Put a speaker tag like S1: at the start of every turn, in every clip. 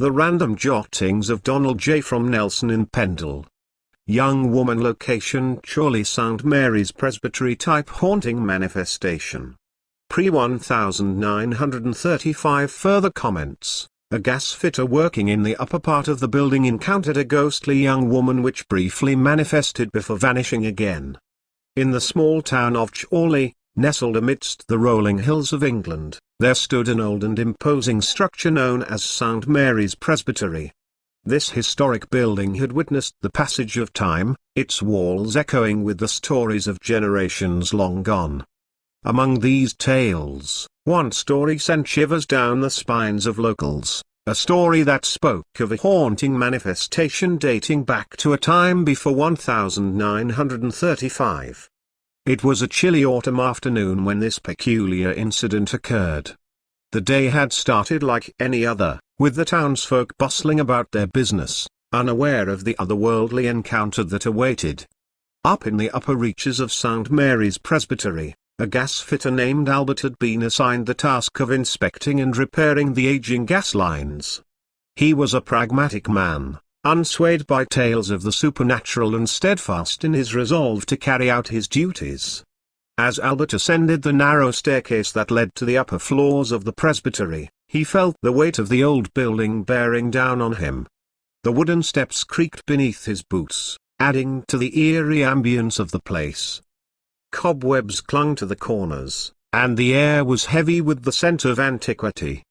S1: The Random Jottings of Donald J. from Nelson in Pendle. Young woman, location Chorley, St. Mary's Presbytery, type haunting manifestation. Pre-1935. Further comments. A gas fitter working in the upper part of the building encountered a ghostly young woman which briefly manifested before vanishing again. In the small town of Chorley, nestled amidst the rolling hills of England, there stood an old and imposing structure known as St. Mary's Presbytery. This historic building had witnessed the passage of time, its walls echoing with the stories of generations long gone. Among these tales, one story sent shivers down the spines of locals, a story that spoke of a haunting manifestation dating back to a time before 1935. It was a chilly autumn afternoon when this peculiar incident occurred. The day had started like any other, with the townsfolk bustling about their business, unaware of the otherworldly encounter that awaited. Up in the upper reaches of St. Mary's Presbytery, a gas fitter named Albert had been assigned the task of inspecting and repairing the aging gas lines. He was a pragmatic man, unswayed by tales of the supernatural and steadfast in his resolve to carry out his duties. As Albert ascended the narrow staircase that led to the upper floors of the presbytery, he felt the weight of the old building bearing down on him. The wooden steps creaked beneath his boots, adding to the eerie ambience of the place. Cobwebs clung to the corners, and the air was heavy with the scent of antiquity.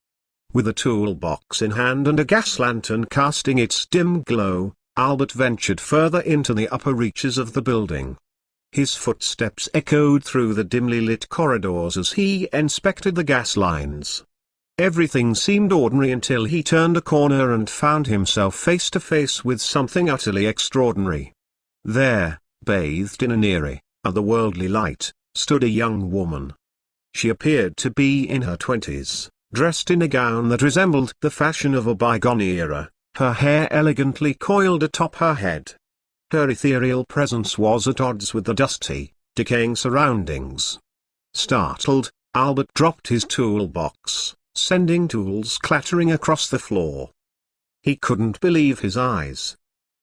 S1: With a toolbox in hand and a gas lantern casting its dim glow, Albert ventured further into the upper reaches of the building. His footsteps echoed through the dimly lit corridors as he inspected the gas lines. Everything seemed ordinary until he turned a corner and found himself face to face with something utterly extraordinary. There, bathed in an eerie, otherworldly light, stood a young woman. She appeared to be in her 20s. Dressed in a gown that resembled the fashion of a bygone era, her hair elegantly coiled atop her head. Her ethereal presence was at odds with the dusty, decaying surroundings. Startled, Albert dropped his toolbox, sending tools clattering across the floor. He couldn't believe his eyes.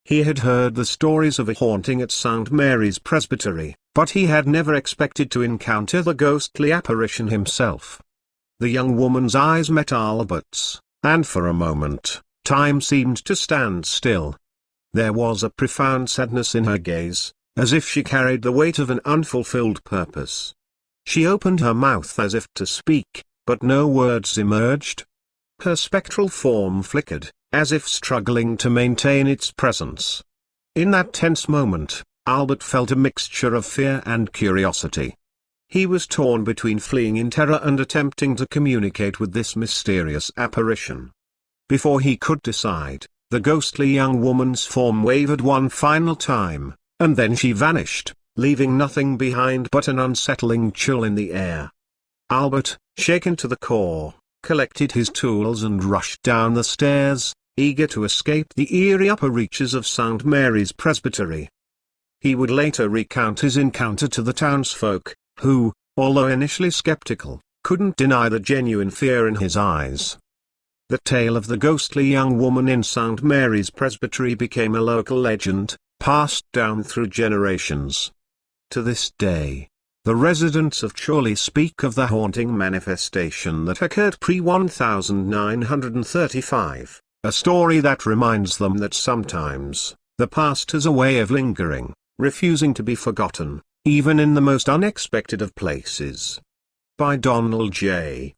S1: He had heard the stories of a haunting at St. Mary's Presbytery, but he had never expected to encounter the ghostly apparition himself. The young woman's eyes met Albert's, and for a moment, time seemed to stand still. There was a profound sadness in her gaze, as if she carried the weight of an unfulfilled purpose. She opened her mouth as if to speak, but no words emerged. Her spectral form flickered, as if struggling to maintain its presence. In that tense moment, Albert felt a mixture of fear and curiosity. He was torn between fleeing in terror and attempting to communicate with this mysterious apparition. Before he could decide, the ghostly young woman's form wavered one final time, and then she vanished, leaving nothing behind but an unsettling chill in the air. Albert, shaken to the core, collected his tools and rushed down the stairs, eager to escape the eerie upper reaches of St. Mary's Presbytery. He would later recount his encounter to the townsfolk, who, although initially skeptical, couldn't deny the genuine fear in his eyes. The tale of the ghostly young woman in St. Mary's Presbytery became a local legend, passed down through generations. To this day, the residents of Chorley speak of the haunting manifestation that occurred pre-1935, a story that reminds them that sometimes, the past has a way of lingering, refusing to be forgotten, even in the most unexpected of places. By Donald J.